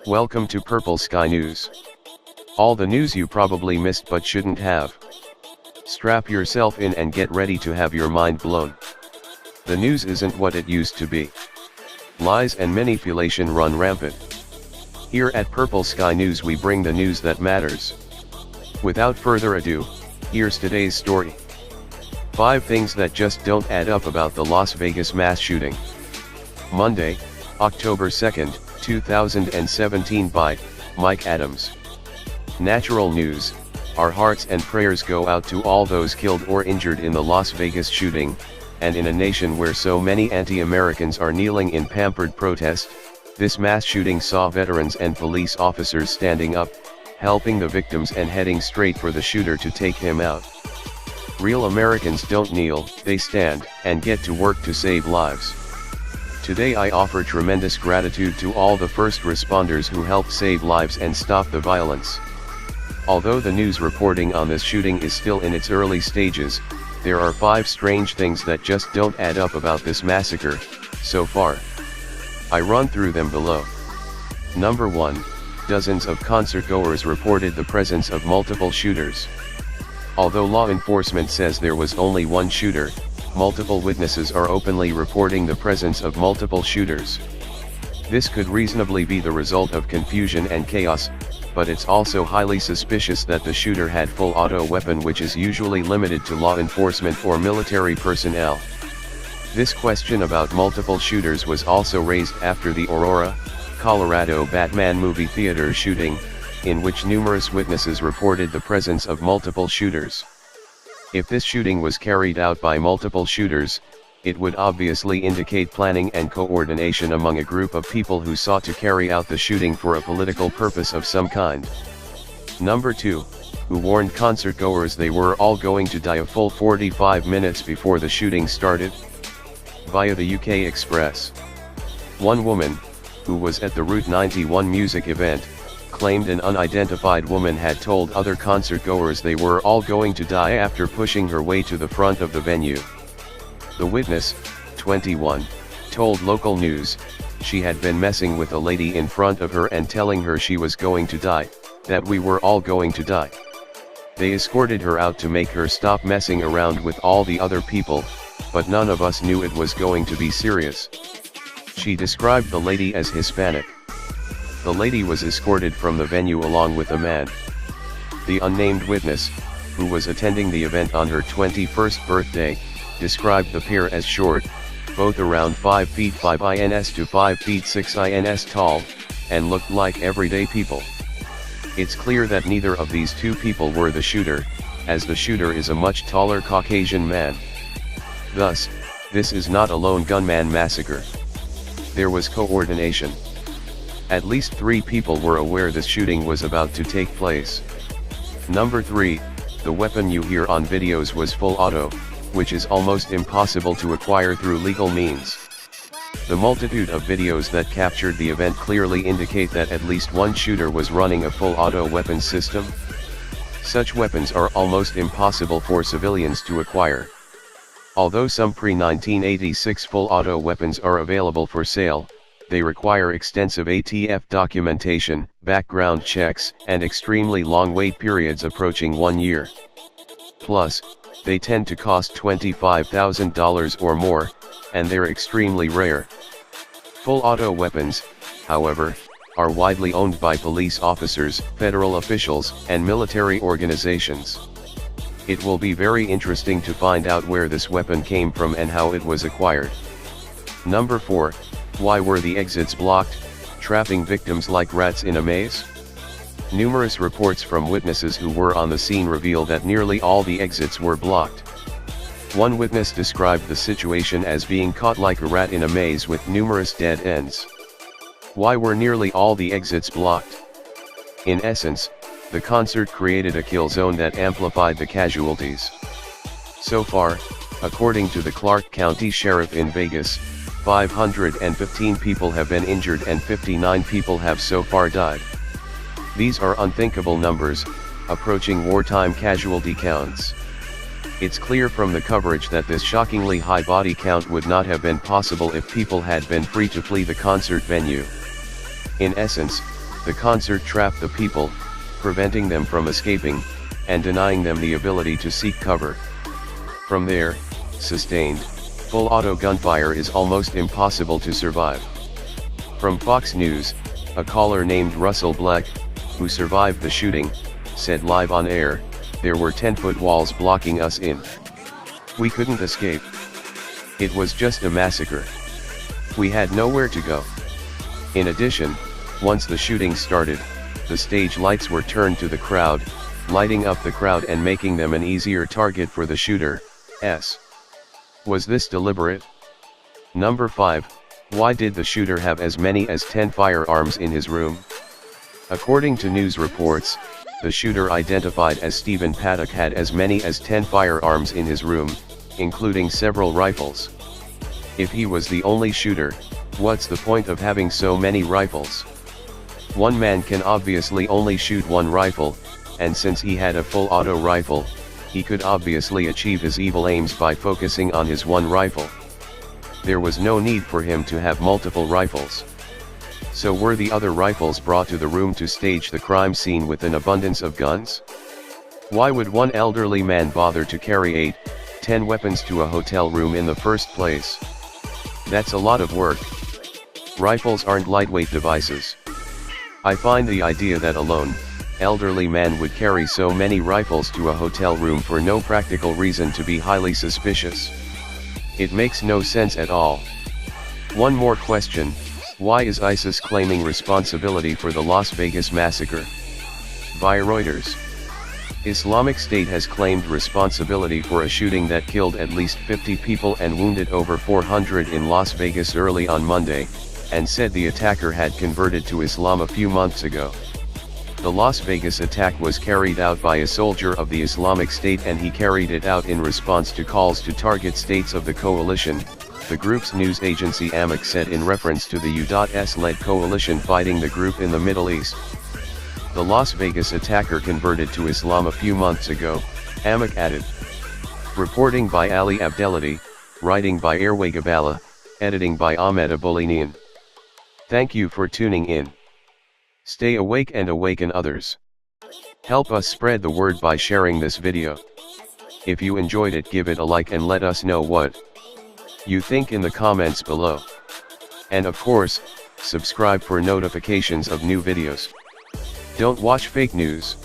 Welcome to Purple Sky News. All the news you probably missed but shouldn't have. Strap yourself in and get ready to have your mind blown. The news isn't what it used to be. Lies and manipulation run rampant. Here at Purple Sky News we bring the news that matters. Without further ado, here's today's story. 5 things that just don't add up about the Las Vegas mass shooting. Monday, October 2nd, 2017 by Mike Adams. Natural news. Our hearts and prayers go out to all those killed or injured in the Las Vegas shooting, and in a nation where so many anti-Americans are kneeling in pampered protest, this mass shooting saw veterans and police officers standing up, helping the victims and heading straight for the shooter to take him out. Real Americans don't kneel, they stand, and get to work to save lives. Today I offer tremendous gratitude to all the first responders who helped save lives and stop the violence. Although the news reporting on this shooting is still in its early stages, there are 5 strange things that just don't add up about this massacre, so far. I run through them below. Number 1, dozens of concert-goers reported the presence of multiple shooters. Although law enforcement says there was only one shooter, multiple witnesses are openly reporting the presence of multiple shooters. This could reasonably be the result of confusion and chaos, but it's also highly suspicious that the shooter had full auto weapon, which is usually limited to law enforcement or military personnel. This question about multiple shooters was also raised after the Aurora, Colorado Batman movie theater shooting, in which numerous witnesses reported the presence of multiple shooters. If this shooting was carried out by multiple shooters, it would obviously indicate planning and coordination among a group of people who sought to carry out the shooting for a political purpose of some kind. Number 2, who warned concert-goers they were all going to die a full 45 minutes before the shooting started? Via the UK Express. One woman, who was at the Route 91 music event, claimed an unidentified woman had told other concert-goers they were all going to die after pushing her way to the front of the venue. The witness, 21, told local news, she had been messing with a lady in front of her and telling her she was going to die, that we were all going to die. They escorted her out to make her stop messing around with all the other people, but none of us knew it was going to be serious. She described the lady as Hispanic. The lady was escorted from the venue along with a man. The unnamed witness, who was attending the event on her 21st birthday, described the pair as short, both around 5 feet 5 ins to 5 feet 6 ins tall, and looked like everyday people. It's clear that neither of these two people were the shooter, as the shooter is a much taller Caucasian man. Thus, this is not a lone gunman massacre. There was coordination. At least 3 people were aware this shooting was about to take place. Number 3, the weapon you hear on videos was full auto, which is almost impossible to acquire through legal means. The multitude of videos that captured the event clearly indicate that at least one shooter was running a full auto weapons system. Such weapons are almost impossible for civilians to acquire. Although some pre-1986 full auto weapons are available for sale, they require extensive ATF documentation, background checks, and extremely long wait periods approaching 1 year. Plus, they tend to cost $25,000 or more, and they're extremely rare. Full auto weapons, however, are widely owned by police officers, federal officials, and military organizations. It will be very interesting to find out where this weapon came from and how it was acquired. Number 4, why were the exits blocked, trapping victims like rats in a maze? Numerous reports from witnesses who were on the scene reveal that nearly all the exits were blocked. One witness described the situation as being caught like a rat in a maze with numerous dead ends. Why were nearly all the exits blocked? In essence, the concert created a kill zone that amplified the casualties. So far, according to the Clark County Sheriff in Vegas, 515 people have been injured and 59 people have so far died. These are unthinkable numbers, approaching wartime casualty counts. It's clear from the coverage that this shockingly high body count would not have been possible if people had been free to flee the concert venue. In essence, The concert trapped the people, preventing them from escaping, and denying them the ability to seek cover. From there, sustained, full auto gunfire is almost impossible to survive. From Fox News, a caller named Russell Black, who survived the shooting, said live on air, "There were 10-foot walls blocking us in. We couldn't escape. It was just a massacre. We had nowhere to go." In addition, once the shooting started, the stage lights were turned to the crowd, lighting up the crowd and making them an easier target for the shooter. Was this deliberate? Number 5. Why did the shooter have as many as 10 firearms in his room? According to news reports, the shooter, identified as Stephen Paddock, had as many as 10 firearms in his room, including several rifles. If he was the only shooter, what's the point of having so many rifles? One man can obviously only shoot one rifle, and since he had a full auto rifle, he could obviously achieve his evil aims by focusing on his one rifle. There was no need for him to have multiple rifles. So were the other rifles brought to the room to stage the crime scene with an abundance of guns? Why would one elderly man bother to carry 8-10 weapons to a hotel room in the first place? That's a lot of work. Rifles aren't lightweight devices. I find the idea that a lone, elderly man would carry so many rifles to a hotel room for no practical reason to be highly suspicious. It makes no sense at all. One more question: why is ISIS claiming responsibility for the Las Vegas massacre? Via Reuters. Islamic State has claimed responsibility for a shooting that killed at least 50 people and wounded over 400 in Las Vegas early on Monday, and said the attacker had converted to Islam a few months ago. The Las Vegas attack was carried out by a soldier of the Islamic State, and he carried it out in response to calls to target states of the coalition, the group's news agency AMAC said in reference to the U.S.-led coalition fighting the group in the Middle East. The Las Vegas attacker converted to Islam a few months ago, AMAC added. Reporting by Ali Abdelati, writing by Airway Gabala, editing by Ahmed Abolinian. Thank you for tuning in. Stay awake and awaken others. Help us spread the word by sharing this video. If you enjoyed it, give it a like and let us know what you think in the comments below. And of course, subscribe for notifications of new videos. Don't watch fake news.